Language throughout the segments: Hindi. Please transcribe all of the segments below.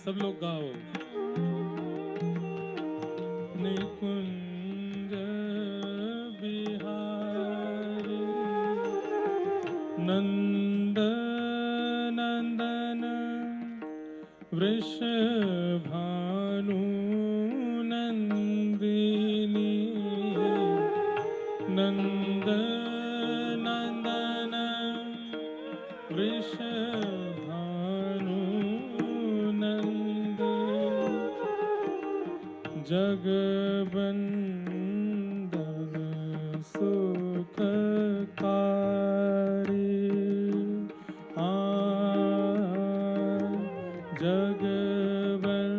सब लोग गाओ। निकुंज बिहारी नंद नंदन वृषभानु नंदिनी नंद नंदन वृषभानु नंदिनी जगवंदन सुखकारी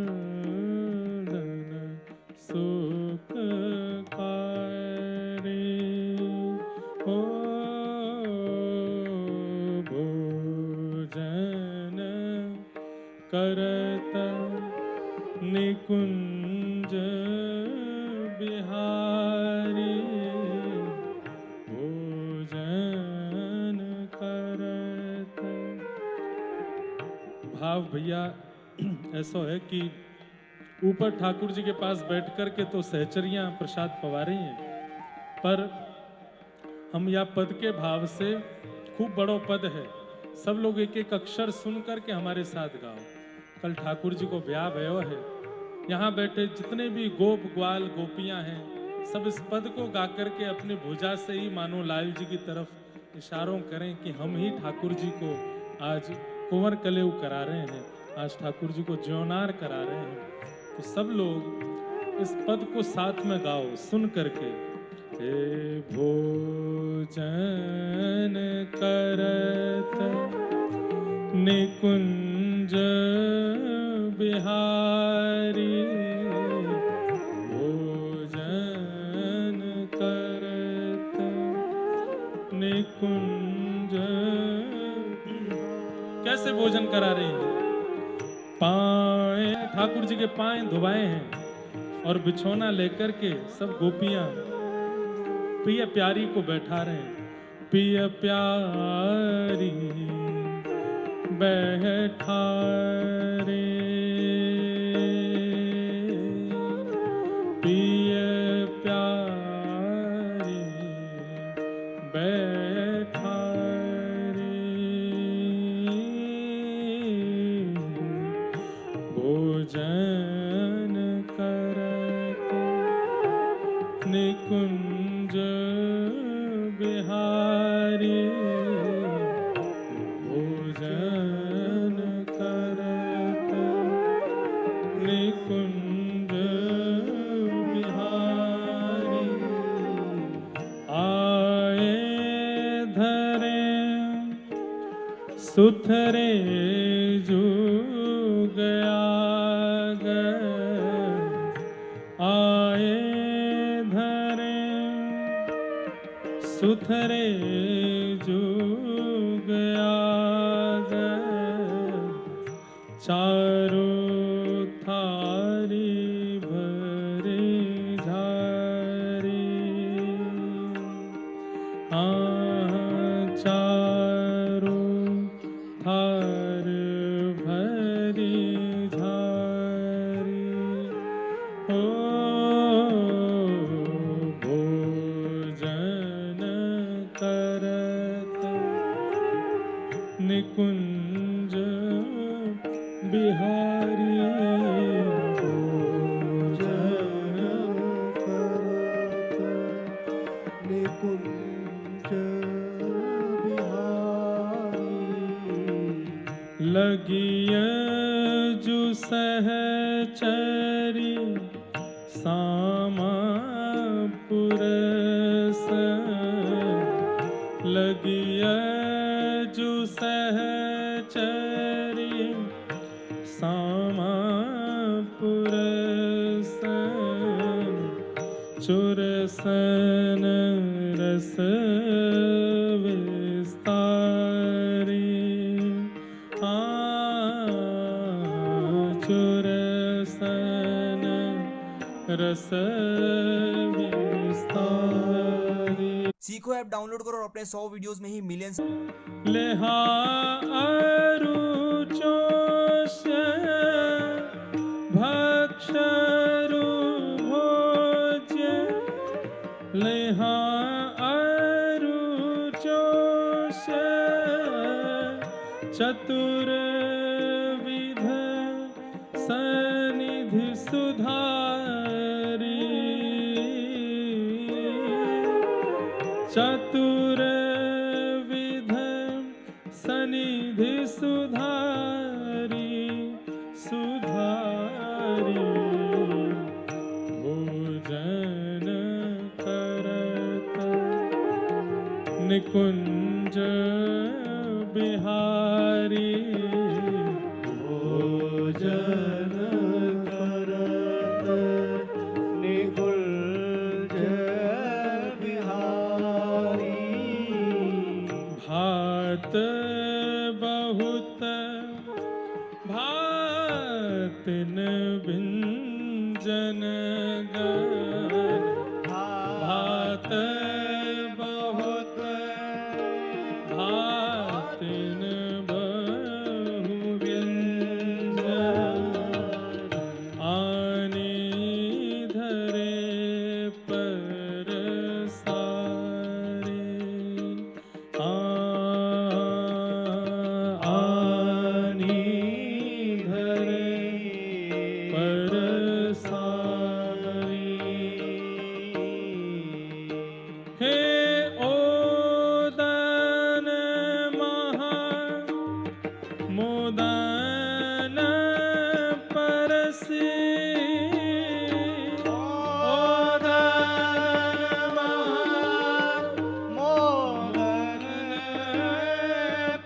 जगवंदन सुखकारी ओ भोजन करत निकुंज बिहारी भोजन करत। भाव भैया ऐसा है कि ऊपर ठाकुर जी के पास बैठ कर के तो सहचरियां प्रसाद पवा रही हैं, पर हम या पद के भाव से, खूब बड़ो पद है, सब लोग एक एक अक्षर सुन करके हमारे साथ गाओ। कल ठाकुर जी को ब्याह भयो है, यहाँ बैठे जितने भी गोप ग्वाल गोपियां हैं सब इस पद को गा करके अपनी भुजा से ही मानो लाल जी की तरफ इशारों करें कि हम ही ठाकुर जी को आज कुंवर कलेऊ करा रहे हैं, आज ठाकुर जी को ज्योनार करा रहे हैं। तो सब लोग इस पद को साथ में गाओ सुन करके। हे भोजन करत निकुंज बिहारी भोजन करत निकुंज। कैसे भोजन करा रहे हैं? पाए ठाकुर जी के पाए धुबाए हैं और बिछौना लेकर के सब गोपियां प्रिय प्यारी को बैठा रहे हैं। प्रिय प्यारी बैठा रे, प्रिय प्यारी बैठा रे, भोजन करत निकुंज बिहारी भोजन करत निकुंज बिहारी। आए धरे सुथरे जुग आए धरे सुथरे जुग चारों थारी भरे झारी चारों थार भरी झारी हो भोजन करत निकुंज बिहारी भोजन करत निकुंज बिहारी। लगिय जु सहचरी सामा पुरस लगिय जु सहचरी सामा पुरस चुरसन रस विस्तारी चुरसन रस विस्तारी। सीखो ऐप डाउनलोड करो और अपने 100 वीडियोस में ही मिलियंस लेहा चतुर्विध सनिधि सुधारी, चतुर्विध सनिधि सुधारी, सुधारी भोजन करत निकुंज बिहारी, भोजन करत निकुंज बिहारी, भात बहुत भातिन व्यंजन गण, भात बहुत भातिन बहु व्यंजन, आने धरे परसारे, आनी धरे परसारी। हे ओदन महा मोदन परसी, ओदन मोदन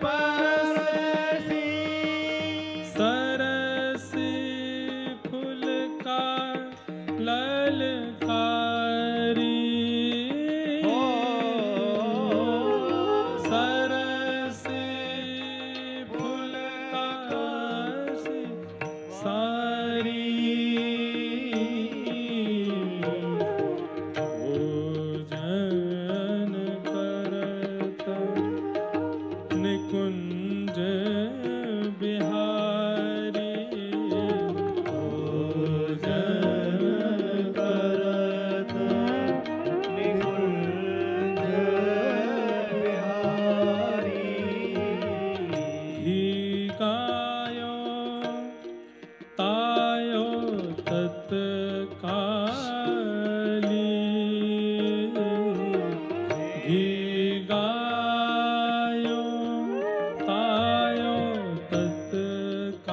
परसी, सरसी फूल का ललकारी, सरसी फूल का सारी, भोजन करत निकुंज बिहारी, भोजन करत निकुंज बिहारी, घी गायो तायो तत्काली, घी गायो तायो तत्काली,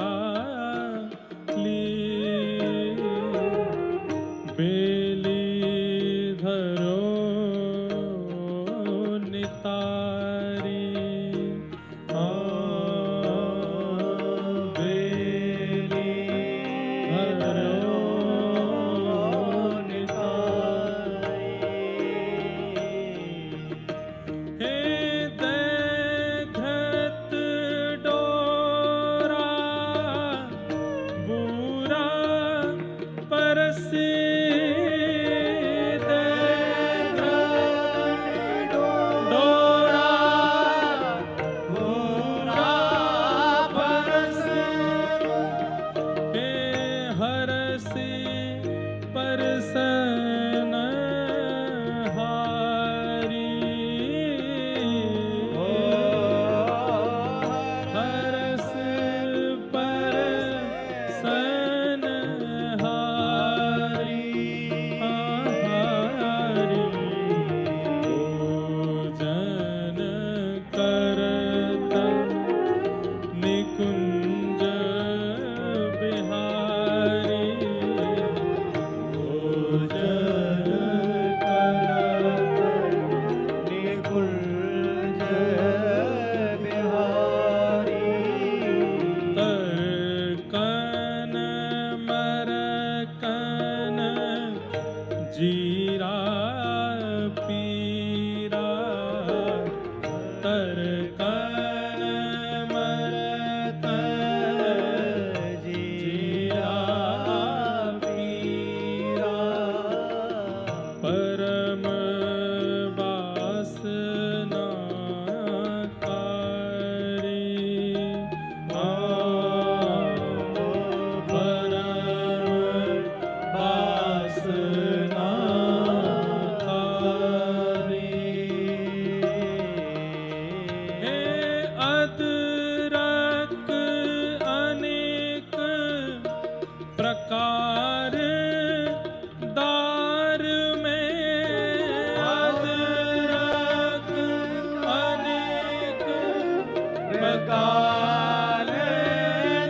काल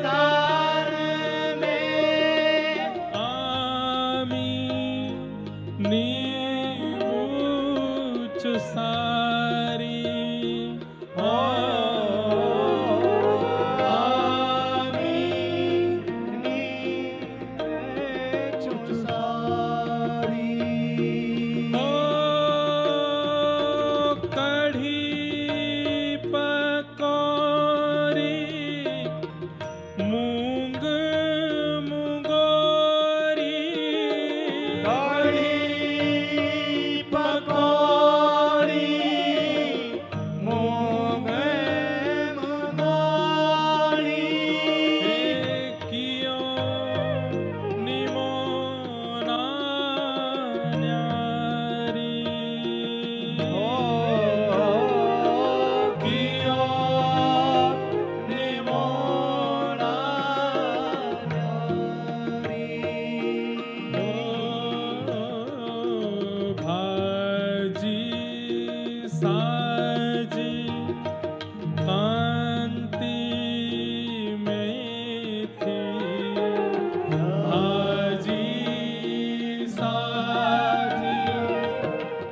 दान में आमी नीबूच सारी हो आमी नीच सारी ओ कढ़ी पकौड़ी मूंग मुंगोरी कढ़ी पकौड़ी मूंग मुंगोरी कियो निमोना न्यारी हो कियो निमोना न्यारी भाजी साजी कांति में थी भाजी साजी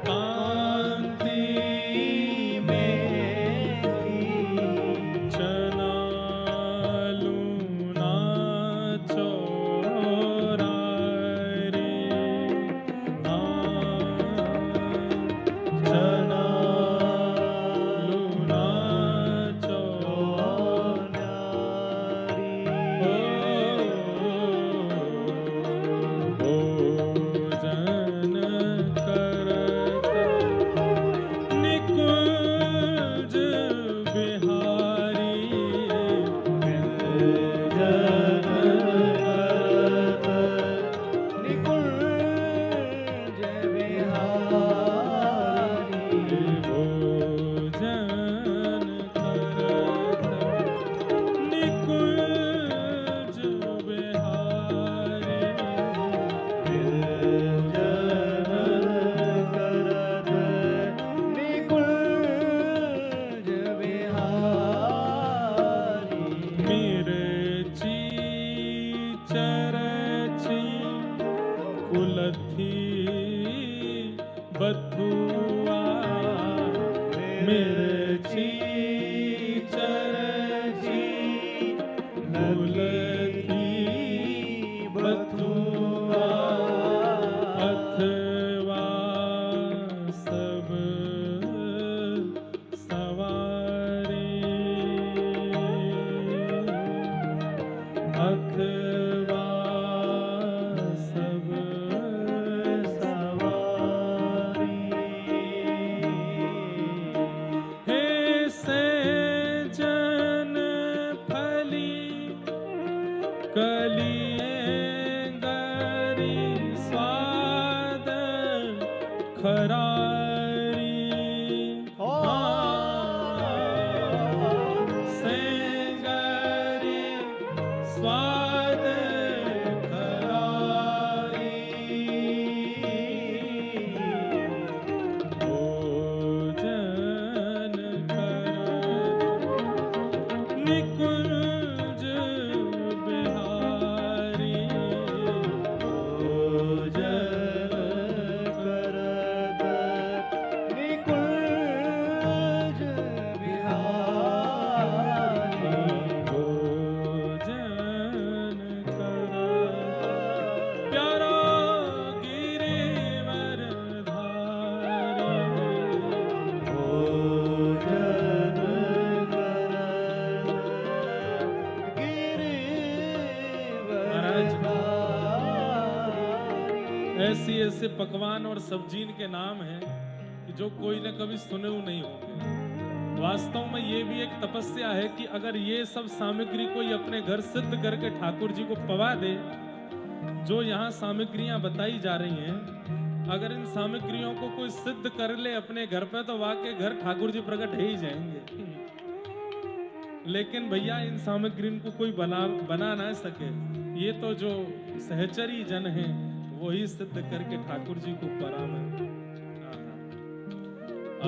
कांति चना लूना चोरा रे चना लूना भोजन करत निकुंज बिहारी निकुंज बिहारी भोजन करत निकुंज बिहारी निकुंज बिहारी मिर्ची चरची कुलथी बथुआ मिर्ची चरची कुलथी बथुआ अथवा सब सवारी अथवा सब सवारी हे सेजन फली कलियंगरी स्वाद खरारी हो सेंगरी स्वाद खरारी भोजन करत निकुंज बिहारी भोजन करत निकुंज बिहारी भोजन करत प्यारा गिरिवर धारी भोजन ऐसी ऐसे पकवान और सब्जीन के नाम हैं कि जो कोई न कभी सुने हुए नहीं होंगे। वास्तव में ये भी एक तपस्या है कि अगर ये सब सामग्री कोई अपने घर सिद्ध करके ठाकुर जी को पवा दे, जो यहाँ सामग्रियां बताई जा रही हैं, अगर इन सामग्रियों को कोई सिद्ध कर ले अपने घर पे तो वाकई घर ठाकुर जी प्रकट है ही जाएंगे। लेकिन भैया इन सामग्रियों को कोई बना ना सके, ये तो जो सहचरी जन हैं वही सिद्ध करके ठाकुर जी को परामर्श।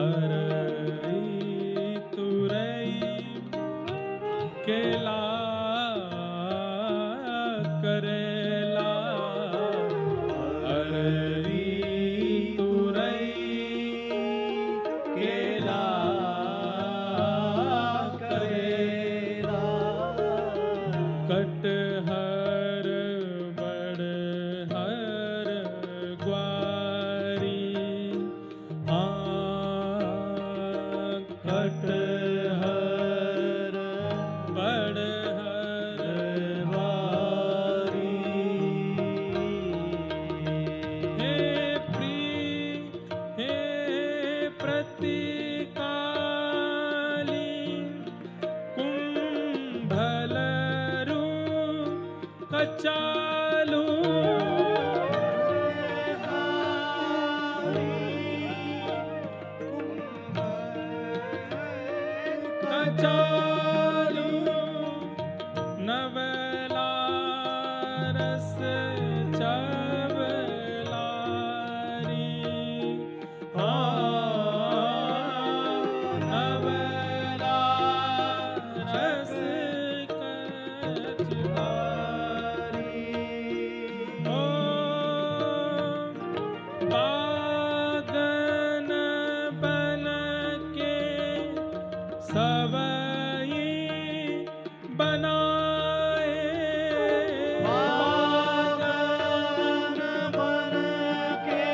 अरई तुरई केला करेला हरी तुरई केला करेला कटहर बड़हर ग्वारी कटहर बड़हर वारी हे प्रतिकाली कुंभलरु कचालू कचालू नवला रस चवलारी नवला रस कचकारी ओ बागन बन के सवई बनाए बागन बन के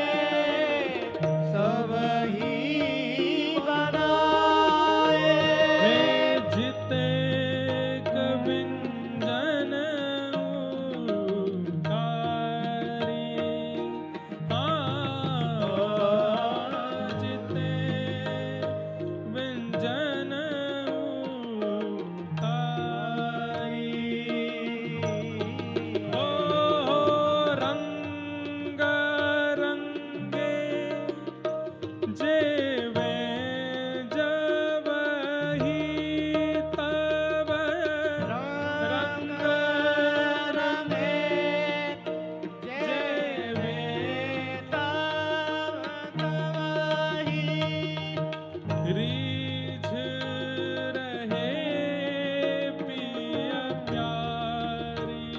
सबही बनाए हे जितेक व्यंजन उकारी जिते व्यंजन उकारी ओ रंग रंगे जेवे जवही तब रंग रंगे जेवे रीझ रहे पिय प्यारी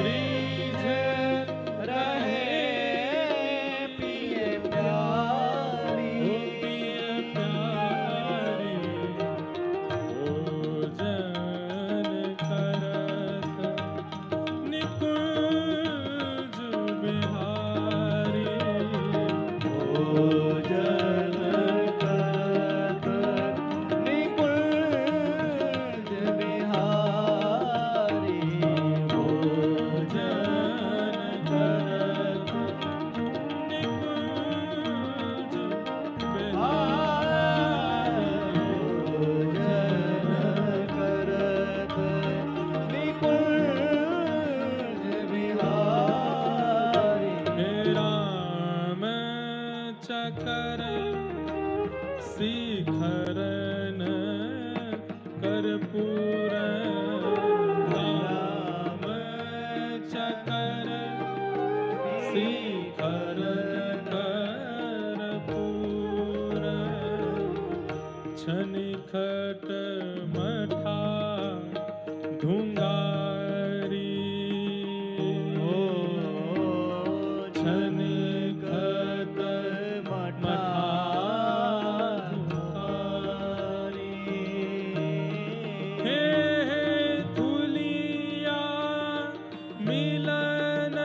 रीझ रहे पिए प्यारी पिय प्यारी भोजन करत निकुंज बिहारी भोजन करत निकुंज बिहारी भोजन करत निकुंज बिहारी भोजन करत निकुंज बिहारी हे राम चकर शिखरन कर्पूरन राम चकर शिखरन कर्पूरन छनिखट मठा ढूंगारी छनिखट मठा हे धुलिया मिलन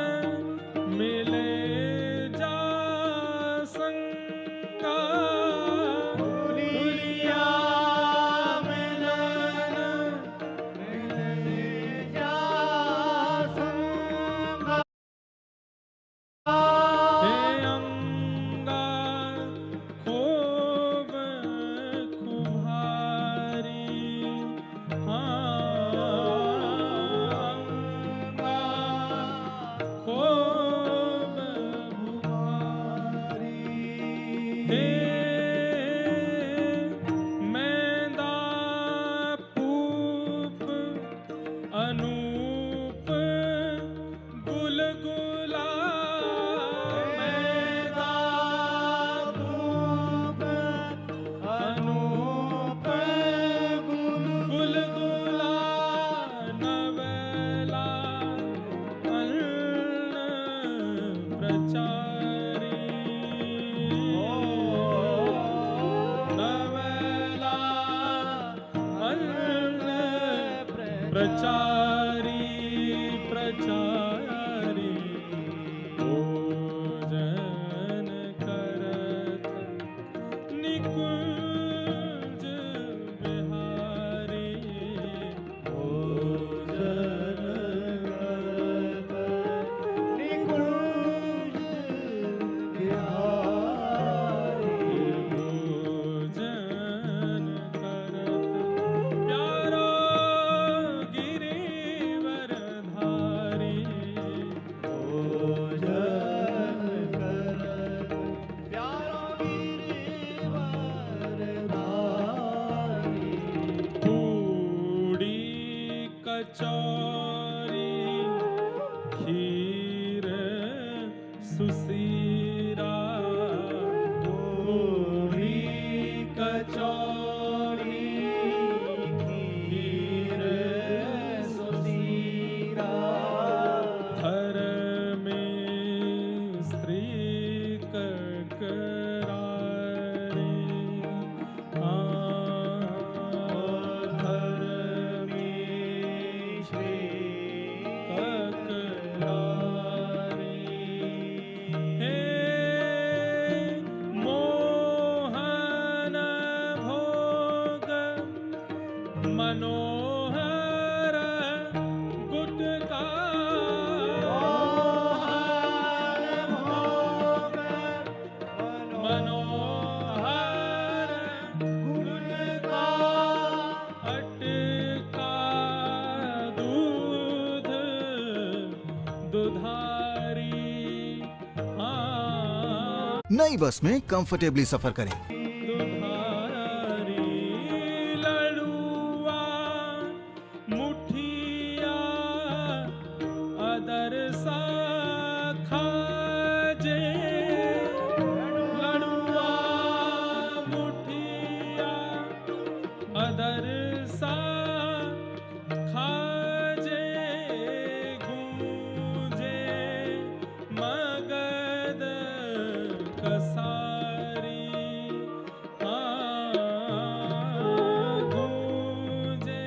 मिले जा संगा धुलिया मिलन कमला अन्न प्रचारी प्रचारी भोजन करत निकुंज बिहारी भोजन करत निकुंज बिहारी भोजन करत प्यारा गिरिवर धारी भोजन करत प्यारा गिरिवर धारी पूड़ी कचौरी खीर सुसीरा पूड़ी कचौरी खीर सुसीरा थर में स्त्री ककरारी थर में श्री ककरारी हे मोहन भोग मनोहर गुटका मनोहर गुटका अटका दूध दुधारी हाँ नई बस में कंफर्टेबली सफर करें। दुधारी लड़ुआ मुठिया अदर सा खाजे लड़ुआ मुठिया अदर सा खाजे गूंजे मगध कसारी गूंजे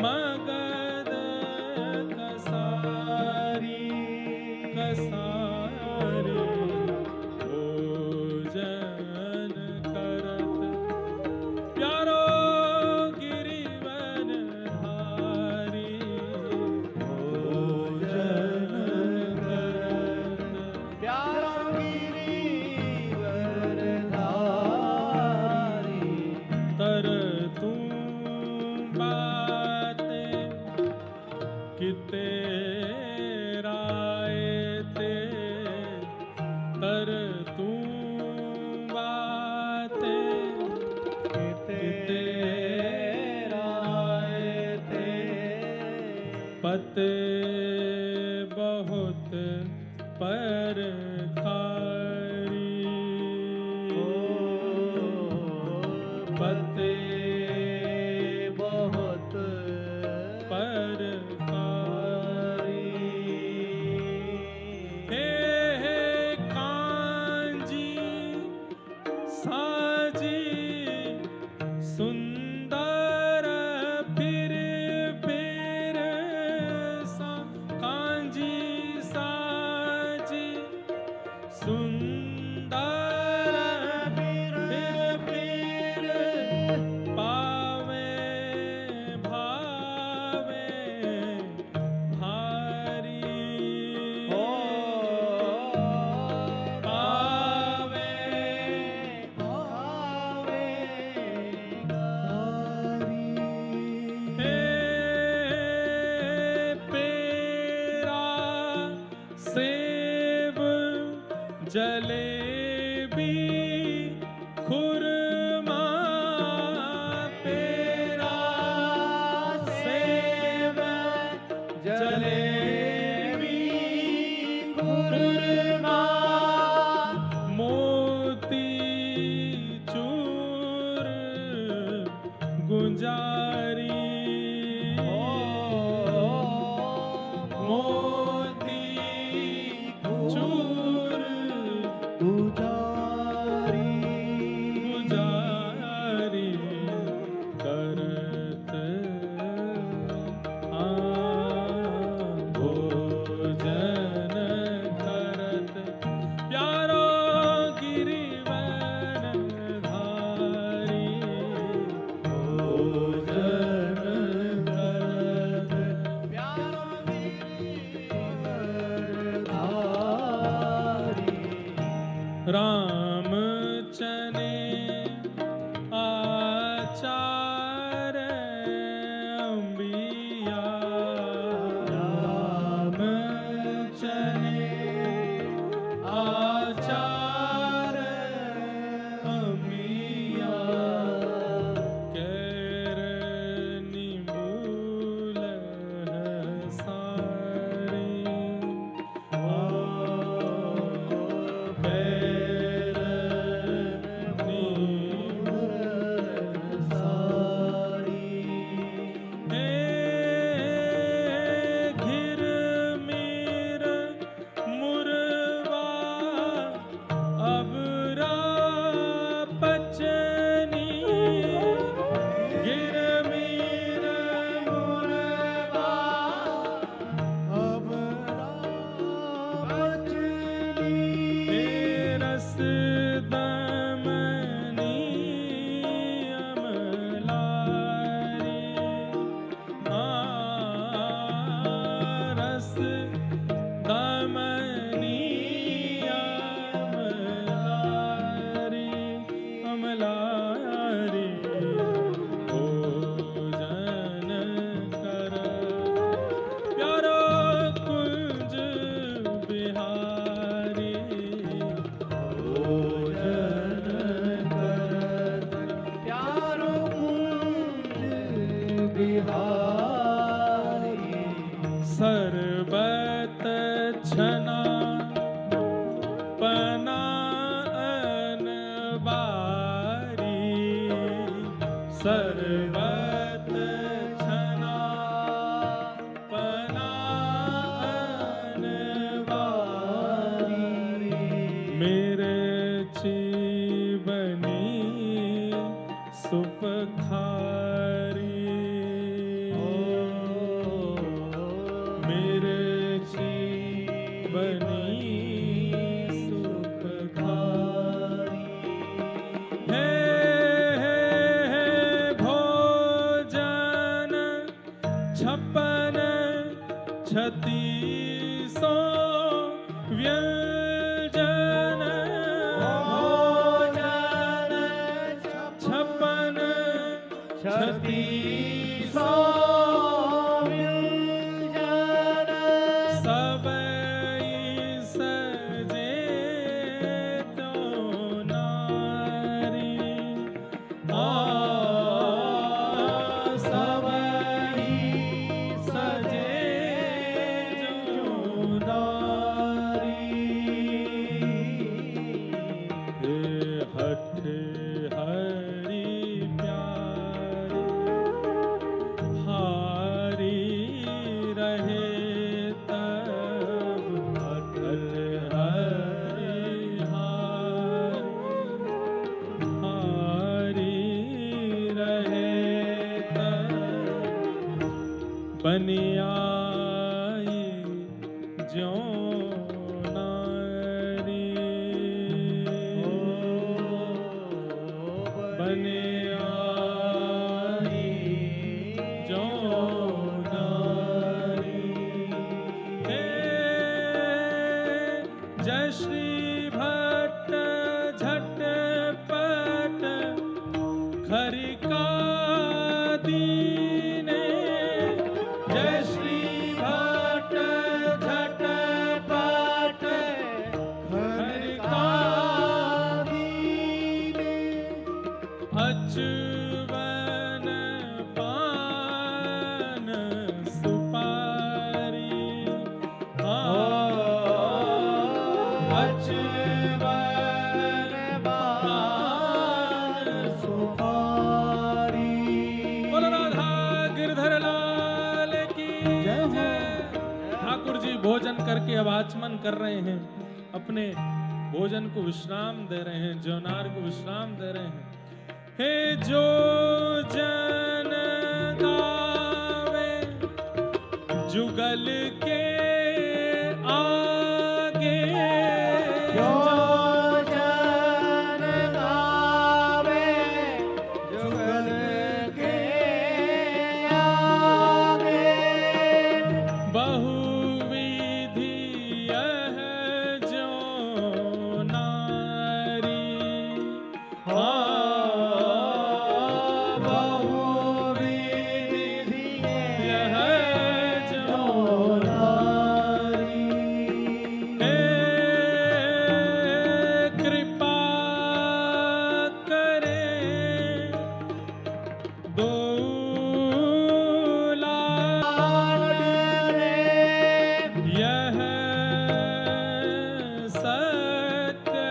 मगध कसारी कसारी भोजन करत प्यारो गिरिवन धारी भोजन करत प्यारा गिरिवर धारी तर तू बातें किते राय ते तर तू बातें किते राय ते पते बहुत पर पते बहुत पर हे हे कांजी साजी सुंदर फिर सा कांजी साजी सुंदर फिर पावे भावे भारी पावे हे पेरा सेब जलेबी खुरमा पेरा सेब जलेबी खुरमा मोती चूर गुंजारी मोती चूर पुजारी गुंजारी राम चने आचार अंबिया राम चने आचार अंबिया कैरनी मूल सारे सर्बत छना पना अनबारी सर्बत छना पना अनबारी मेरे जीवनी सुपखारी मेरे जीवनी सुखकारी है भोजन छप्पन छत्तीसो व्यंजन भोजन छप्पन छत्तीसो बनियाई ज्यों नारी बनियाई ज्यों नारी जय श्री भट्ट झटपट खरिका दीने जय श्री भट्ट झटपट खरिका दीने अचवन पान सुपारी अचवन पान सुपारी बोलो राधा गिरधर लाल की जय। ठाकुर जी भोजन करके अब आचमन कर रहे हैं, अपने भोजन को विश्राम दे रहे हैं, जौनार को विश्राम दे रहे हैं। हे जो जन गावे जुगल के आगे जो जन गावे जुगल के आगे बहुविधि यह जो नारी दो यह सत्य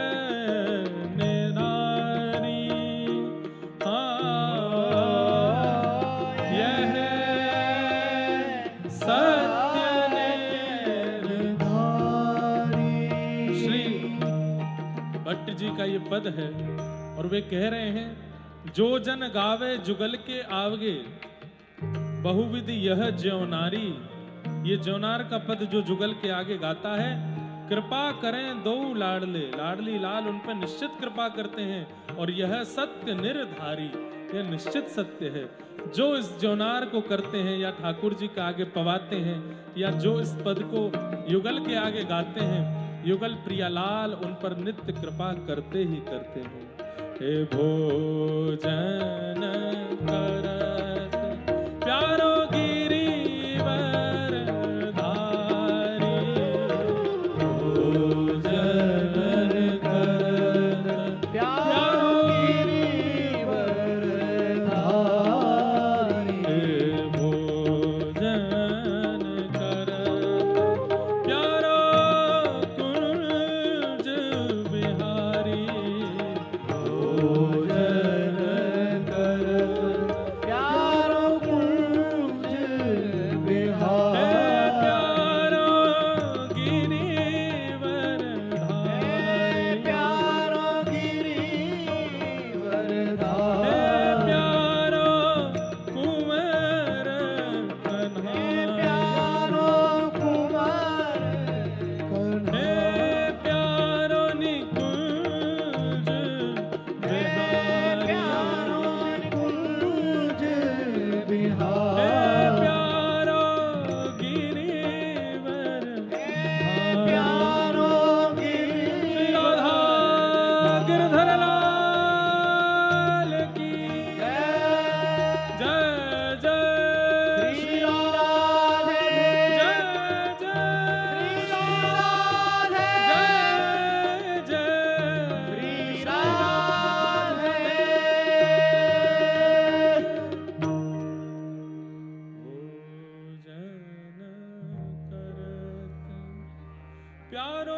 निरारी यह सत्य निरारी। श्री भट्ट जी का ये पद है और वे कह रहे हैं, जो जन गावे जुगल के आवगे बहुविध यह ज्योनारी। ये ज्योनार का पद जो जुगल के आगे गाता है, कृपा करें दो लाडले, लाडली लाल उन पर निश्चित कृपा करते हैं। और यह सत्य निर्धारी, यह निश्चित सत्य है। जो इस ज्योनार को करते हैं या ठाकुर जी के आगे पवाते हैं या जो इस पद को युगल के आगे गाते हैं, युगल प्रियालाल उन पर नित्य कृपा करते ही करते हैं। हे भोजन करत प्यारो गिरिवर धारी, भोजन करत प्यारो गिरिवर धारी, हे भोजन करत प्यारो कुंज बिहारी, प्यारो